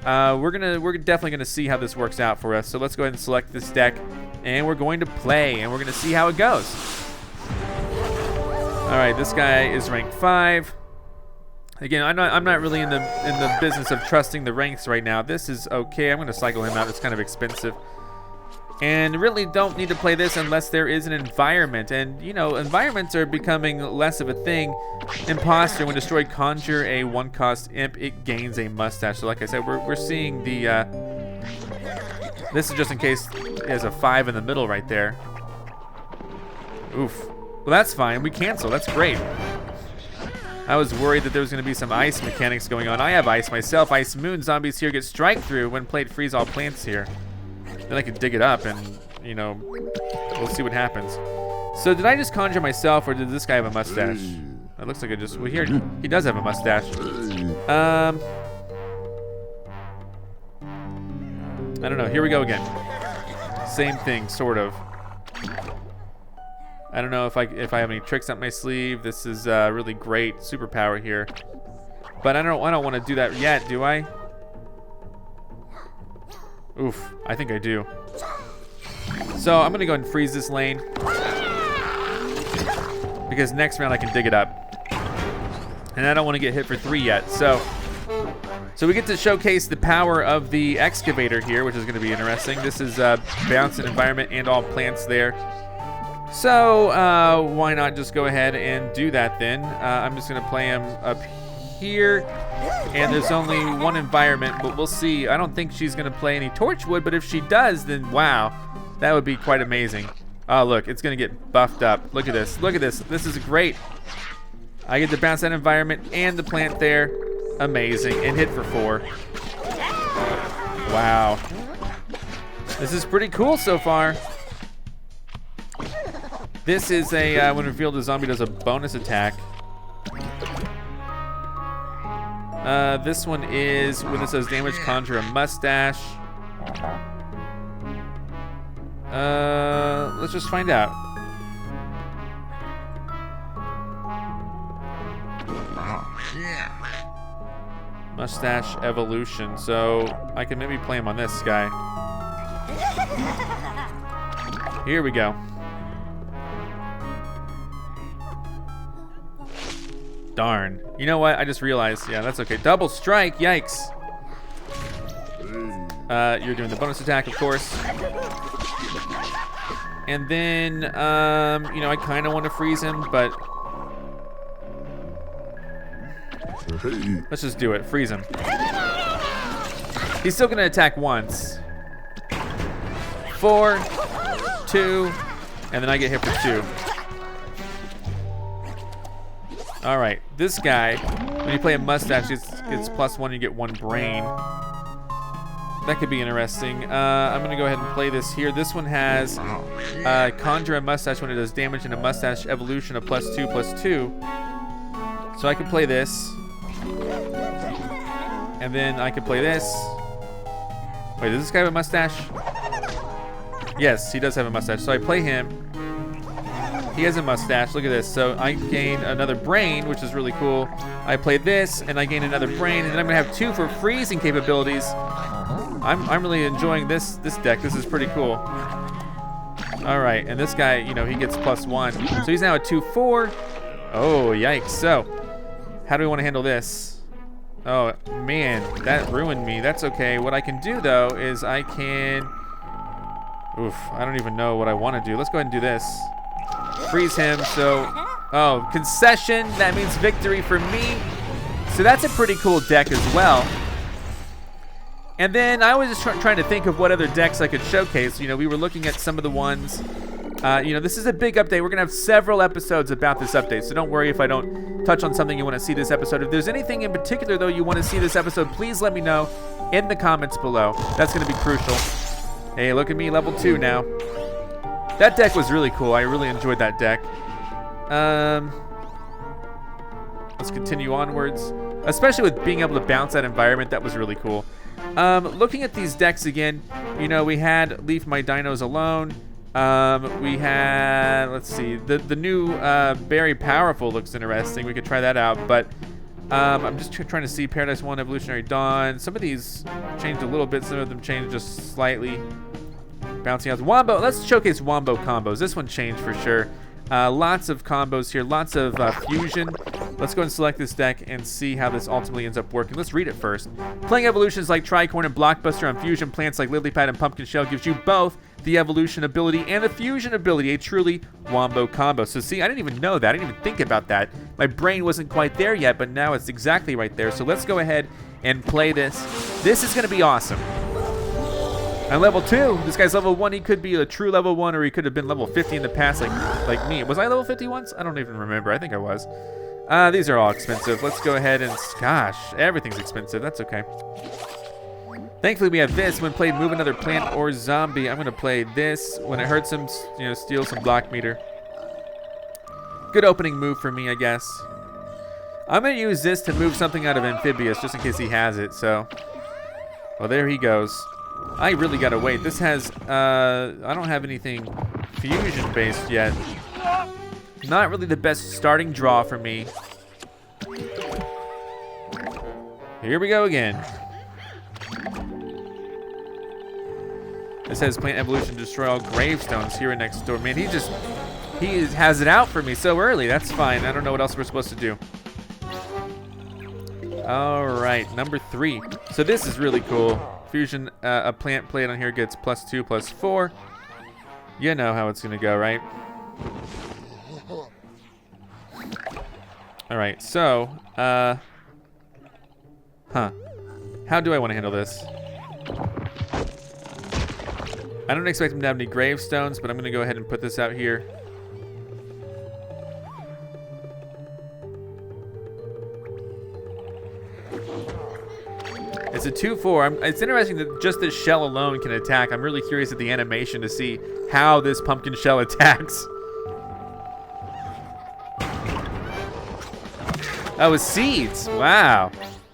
We're definitely gonna see how this works out for us. So let's go ahead and select this deck, and we're going to play, and we're gonna see how it goes. All right, this guy is rank 5. Again, I'm not really in the business of trusting the ranks right now. This is okay. I'm gonna cycle him out. It's kind of expensive. And really don't need to play this unless there is an environment. And, you know, environments are becoming less of a thing. Imposter, when destroyed, conjure a 1-cost imp, it gains a mustache. So like I said, we're seeing the, this is just in case it has a 5 in the middle right there. Oof. Well, that's fine. We cancel. That's great. I was worried that there was going to be some ice mechanics going on. I have ice myself. Ice Moon zombies here get strike through when played freeze all plants here. Then I can dig it up and, you know, we'll see what happens. So did I just conjure myself, or did this guy have a mustache? It looks like I just, well, here, he does have a mustache. I don't know, here we go again. Same thing, sort of. I don't know if I have any tricks up my sleeve. This is really great superpower here. But I don't want to do that yet, do I? Oof, I think I do. So I'm gonna go ahead and freeze this lane, because next round I can dig it up. And I don't want to get hit for 3 yet. So we get to showcase the power of the Excavator here, which is gonna be interesting. This is bounce an environment and all plants there. So why not just go ahead and do that then? I'm just gonna play him up here. And there's only 1 environment, but we'll see. I don't think she's gonna play any Torchwood, but if she does, then wow, that would be quite amazing. Oh look, it's gonna get buffed up. Look at this, look at this. This is great. I get to bounce that environment and the plant there. Amazing, and hit for 4. Wow. This is pretty cool so far. This is a, when revealed, the zombie does a bonus attack. This one is when it says damage, conjure a mustache. Let's just find out. Mustache evolution. So I can maybe play him on this guy. Here we go. Darn. You know what? I just realized. Yeah, that's okay. Double strike. Yikes. You're doing the bonus attack, of course. And then, you know, I kind of want to freeze him, but let's just do it. Freeze him. He's still going to attack once. 4, 2, and then I get hit for 2. All right, this guy, when you play a mustache, it's +1, you get 1 brain. That could be interesting. I'm gonna go ahead and play this here. This one has conjure a mustache when it does damage and a mustache evolution of +2/+2. So I can play this. And then I can play this. Wait, does this guy have a mustache? Yes, he does have a mustache. So I play him. He has a mustache. Look at this. So I gain another brain, which is really cool. I play this, and I gain another brain, and then I'm gonna have 2 for freezing capabilities. I'm really enjoying this deck. This is pretty cool. All right, and this guy, you know, he gets +1. So he's now at 2/4. Oh, yikes. So how do we want to handle this? Oh, man, that ruined me. That's okay. What I can do, though, is I can... Oof, I don't even know what I want to do. Let's go ahead and do this. Freeze him, so... Oh, concession. That means victory for me. So that's a pretty cool deck as well. And then I was just trying to think of what other decks I could showcase. You know, we were looking at some of the ones. You know, this is a big update. We're going to have several episodes about this update, so don't worry if I don't touch on something you want to see this episode. If there's anything in particular, though, you want to see this episode, please let me know in the comments below. That's going to be crucial. Hey, look at me, level 2 now. That deck was really cool. I really enjoyed that deck. Let's continue onwards, especially with being able to bounce that environment. That was really cool. Looking at these decks again, you know, we had Leave My Dinos Alone. We had, let's see, the new Very Powerful looks interesting. We could try that out, but I'm just trying to see Paradise 1, Evolutionary Dawn. Some of these changed a little bit. Some of them changed just slightly. Bouncing out. Wombo, let's showcase Wombo combos. This one changed for sure. Lots of combos here, lots of fusion. Let's go and select this deck and see how this ultimately ends up working. Let's read it first. Playing evolutions like Tricorn and Blockbuster on fusion plants like Lily Pad and Pumpkin Shell gives you both the evolution ability and the fusion ability, a truly Wombo combo. So see, I didn't even know that. I didn't even think about that. My brain wasn't quite there yet, but now it's exactly right there. So let's go ahead and play this. This is going to be awesome. I'm level 2. This guy's level 1. He could be a true level 1, or he could have been level 50 in the past like me. Was I level 50 once? I don't even remember. I think I was. These are all expensive. Let's go ahead and... Gosh, everything's expensive. That's okay. Thankfully, we have this. When played, move another plant or zombie. I'm going to play this. When it hurts him, you know, steal some block meter. Good opening move for me, I guess. I'm going to use this to move something out of Amphibious, just in case he has it, so... Well, there he goes. I really gotta wait. This has, I don't have anything fusion-based yet. Not really the best starting draw for me. Here we go again. This has plant evolution to destroy all gravestones here and next door. Man, he has it out for me so early. That's fine. I don't know what else we're supposed to do. All right, number 3. So this is really cool. Fusion, a plant played on here gets +2, +4. You know how it's gonna go, right? All right, so, how do I want to handle this? I don't expect him to have any gravestones, but I'm gonna go ahead and put this out here. It's a 2/4. It's interesting that just this shell alone can attack. I'm really curious at the animation to see how this pumpkin shell attacks. Oh, it's seeds. Wow.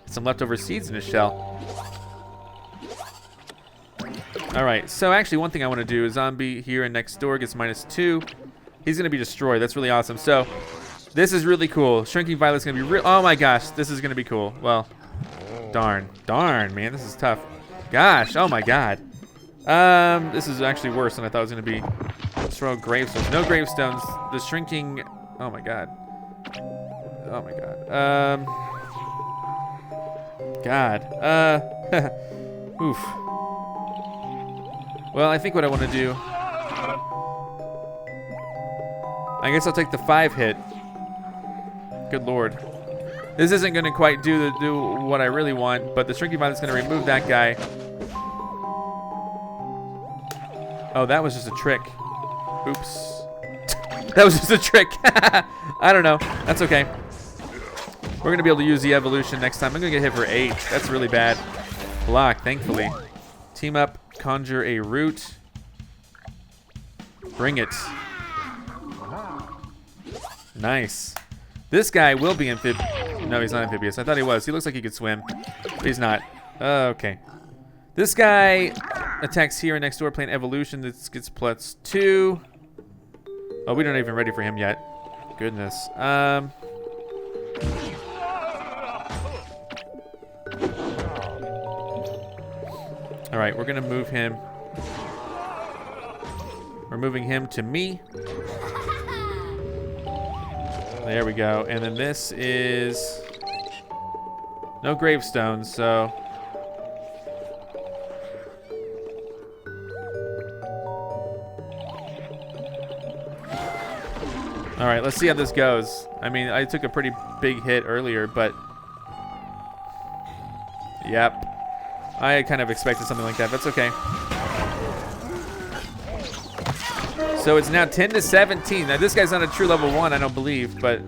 Some leftover seeds in his shell. All right, so actually one thing I want to do is zombie here and next door gets -2. He's going to be destroyed. That's really awesome. So this is really cool. Shrinking Violet's going to be real. Oh my gosh, this is going to be cool. Well, darn, man, this is tough. Gosh, oh my god. This is actually worse than I thought it was going to be. Throw gravestones. No gravestones. The shrinking, oh my god. Oh my god. Oof. Well, I think what I want to do, I guess I'll take the 5 hit. Good lord. This isn't going to quite do what I really want, but the Shrinking Violet's going to remove that guy. Oh, that was just a trick. Oops. That was just a trick. I don't know. That's okay. We're going to be able to use the evolution next time. I'm going to get hit for 8. That's really bad. Block, thankfully. Team up, conjure a root. Bring it. Nice. This guy will be amphibious. No, he's not amphibious. I thought he was. He looks like he could swim, but he's not. Okay. This guy attacks here and next door, plant evolution. This gets +2. Oh, we don't even ready for him yet. Goodness. All right, we're gonna move him. We're moving him to me. There we go. And then this is no gravestones, so. All right, let's see how this goes. I mean, I took a pretty big hit earlier, but yep. I kind of expected something like that. That's okay. So it's now 10-17. Now this guy's not a true level 1, I don't believe, but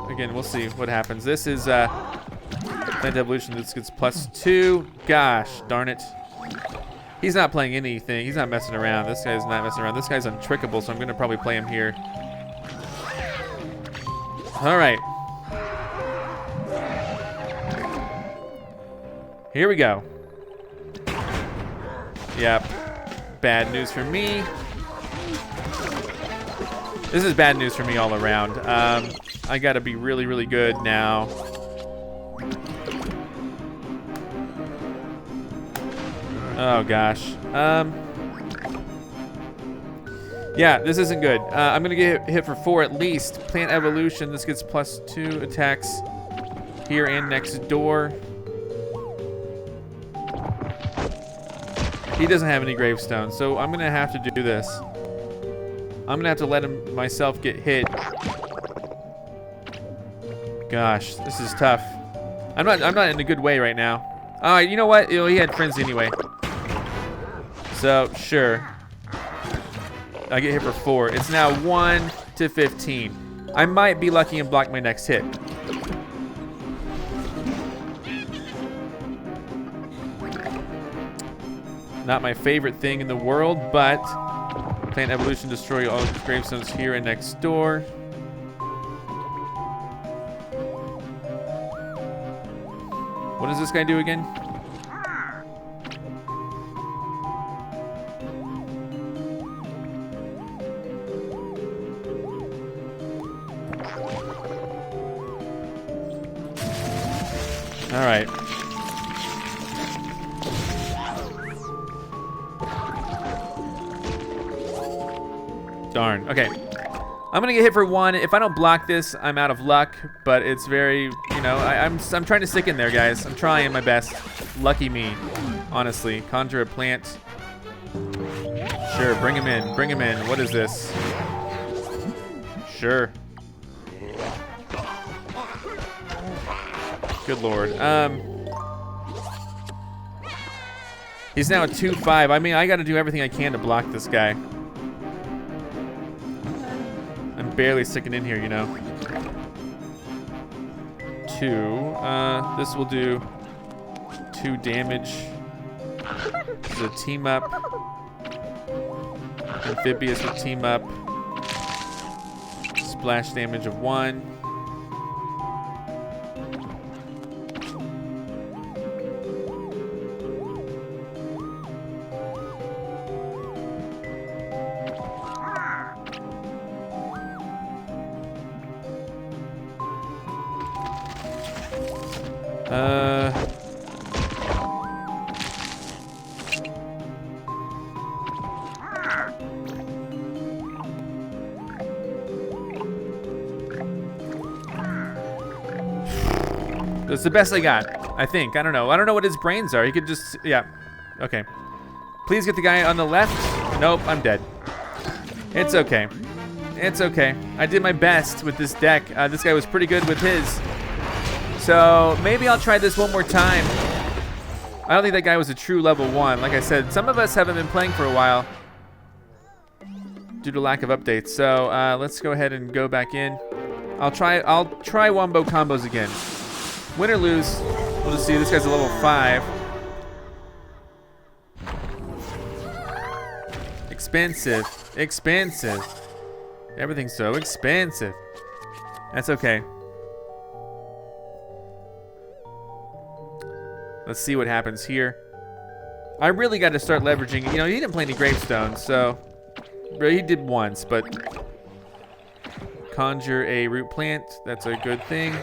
again, we'll see what happens. This is plant evolution. This gets +2. Gosh, darn it. He's not playing anything. He's not messing around. This guy's not messing around. This guy's untrickable, so I'm gonna probably play him here. All right. Here we go. Yep. Bad news for me. This is bad news for me all around. I gotta be really, really good now. Oh gosh. Yeah, this isn't good. I'm gonna get hit for 4 at least. Plant evolution. This gets +2 attacks here and next door. He doesn't have any gravestones, so I'm gonna have to do this. I'm gonna have to let myself get hit. Gosh, this is tough. I'm not in a good way right now. All right, you know what? He had frenzy anyway. So sure. I get hit for 4. It's now 1-15. I might be lucky and block my next hit. Not my favorite thing in the world, but plant evolution, destroy all gravestones here and next door. What does this guy do again? All right. Darn. Okay. I'm gonna get hit for 1. If I don't block this, I'm out of luck. But it's very, you know, I'm trying to stick in there, guys. I'm trying my best. Lucky me, honestly. Conjure a plant. Sure. Bring him in. Bring him in. What is this? Sure. Good lord. He's now at 2-5. I mean, I got to do everything I can to block this guy. I'm barely sticking in here, you know. 2. This will do 2 damage. This is a team up. Vibius will team up. Splash damage of 1. That's the best I got, I think. I don't know. I don't know what his brains are. He could just, yeah. Okay. Please get the guy on the left. Nope, I'm dead. It's okay. It's okay. I did my best with this deck. This guy was pretty good with his. So maybe I'll try this one more time. I don't think that guy was a true level 1. Like I said, some of us haven't been playing for a while due to lack of updates. So let's go ahead and go back in. I'll try wombo combos again. Win or lose, we'll just see. This guy's a level 5. Expensive. Expensive. Everything's so expensive. That's okay. Let's see what happens here. I really got to start leveraging. You know, he didn't play any gravestones, so he did once, but conjure a root plant. That's a good thing.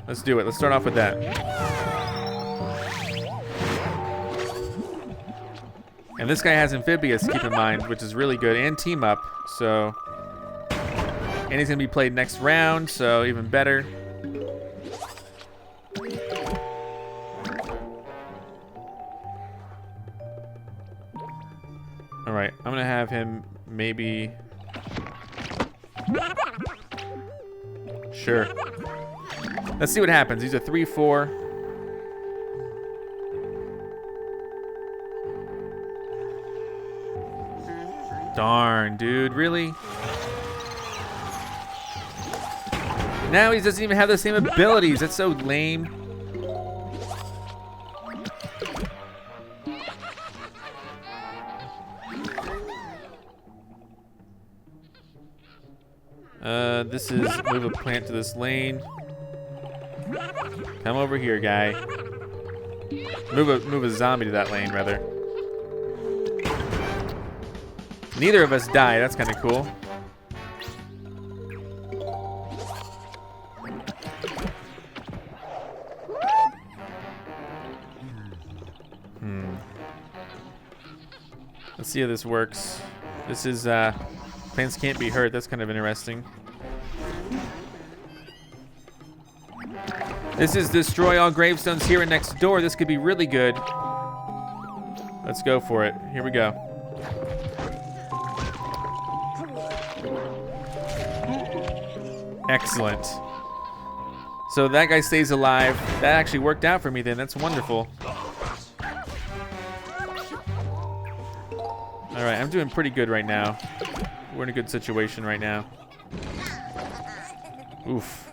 Let's do it. Let's start off with that. And this guy has Amphibious, keep in mind, which is really good, and team up. So, and he's gonna be played next round, so even better. All right, I'm gonna have him maybe. Sure. Let's see what happens. He's a 3/4. Darn, dude, really? Now he doesn't even have the same abilities. That's so lame. This is move a plant to this lane. Come over here, guy. Move a zombie to that lane, rather. Neither of us die. That's kind of cool. Let's see how this works. This is plants can't be hurt. That's kind of interesting. This is destroy all gravestones here and next door. This could be really good. Let's go for it. Here we go. Excellent. So that guy stays alive. That actually worked out for me then. That's wonderful. All right, I'm doing pretty good right now. We're in a good situation right now. Oof.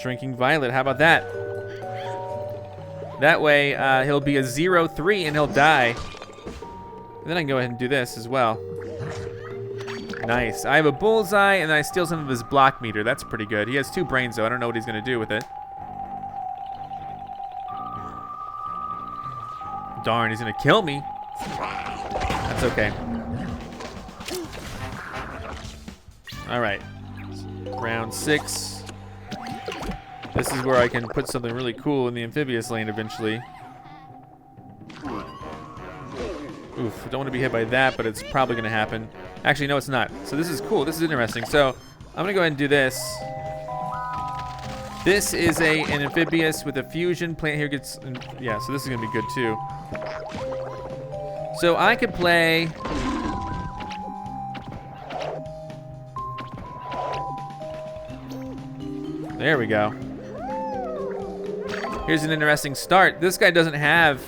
Shrinking Violet, how about that? That way, he'll be a 0/3 and he'll die. And then I can go ahead and do this as well. Nice. I have a bullseye and then I steal some of his block meter. That's pretty good. He has 2 brains though. I don't know what he's gonna do with it. Darn, he's gonna kill me. That's okay. All right. Round 6. This is where I can put something really cool in the amphibious lane eventually. Oof, don't want to be hit by that, but it's probably going to happen. Actually, no, it's not. So this is cool. This is interesting. So I'm going to go ahead and do this. This is an amphibious with a fusion plant here. Yeah, so this is going to be good too. So I could play... There we go. Here's an interesting start. This guy doesn't have,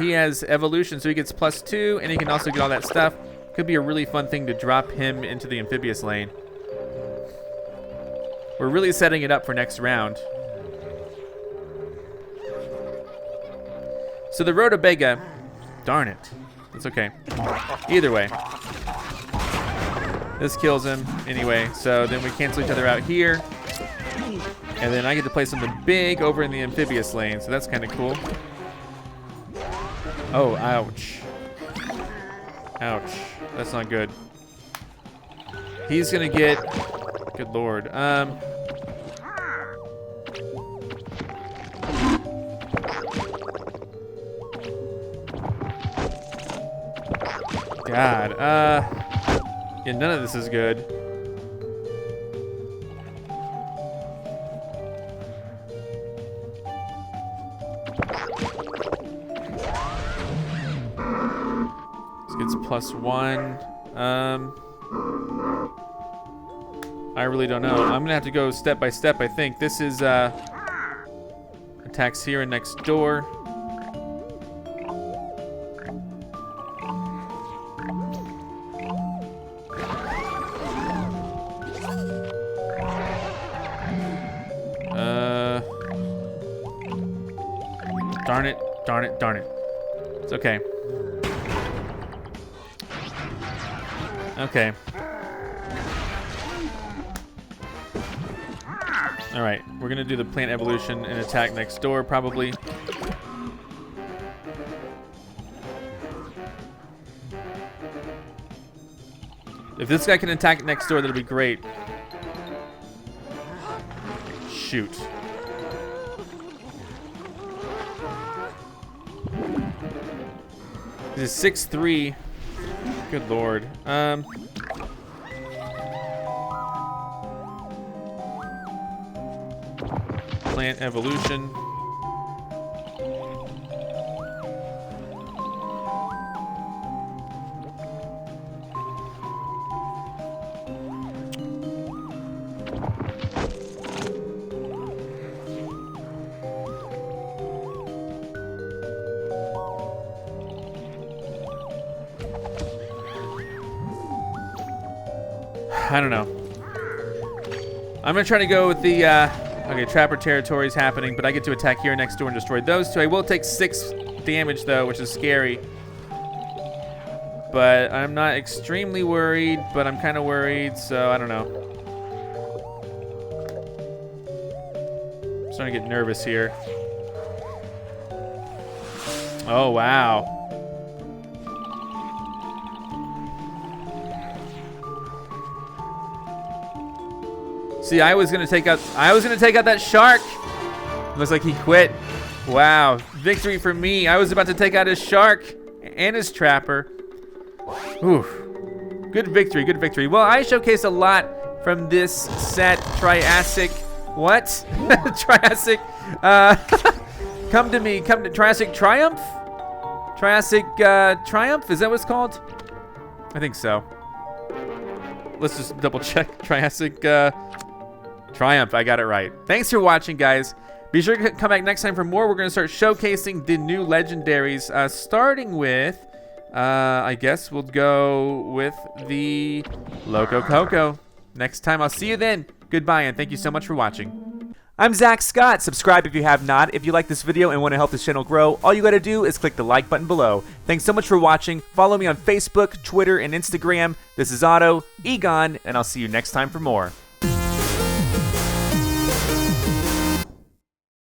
he has evolution, so he gets +2, and he can also get all that stuff. Could be a really fun thing to drop him into the amphibious lane. We're really setting it up for next round. So the Rhodobaga, darn it. It's okay. Either way. This kills him anyway, so then we cancel each other out here. And then I get to play something big over in the amphibious lane, so that's kind of cool. Oh, ouch. Ouch. That's not good. He's gonna get... Good lord. God. Yeah, none of this is good. Gets +1. I really don't know. I'm gonna have to go step by step, I think. This is attacks here and next door. Darn it, darn it, darn it. It's okay. Okay. All right, we're gonna do the plant evolution and attack next door, probably. If this guy can attack next door, that'll be great. Shoot. This is 6'3". Good lord. Plant evolution. I don't know. I'm gonna try to go with the, okay, Trapper territory is happening, but I get to attack here next door and destroy those two. I will take 6 damage though, which is scary. But I'm not extremely worried, but I'm kind of worried, so I don't know. I'm starting to get nervous here. Oh, wow. See, I was gonna take out that shark. Looks like he quit. Wow, victory for me. I was about to take out his shark and his trapper. Ooh, good victory, good victory. Well, I showcased a lot from this set. Triassic, what? Triassic, come to me, Triassic Triumph? Triassic Triumph, is that what it's called? I think so. Let's just double check. Triassic Triumph, I got it right. Thanks for watching, guys. Be sure to come back next time for more. We're going to start showcasing the new legendaries, starting with, I guess we'll go with the Loco Coco. Next time, I'll see you then. Goodbye, and thank you so much for watching. I'm Zach Scott. Subscribe if you have not. If you like this video and want to help this channel grow, all you got to do is click the like button below. Thanks so much for watching. Follow me on Facebook, Twitter, and Instagram. This is Otto, Egon, and I'll see you next time for more.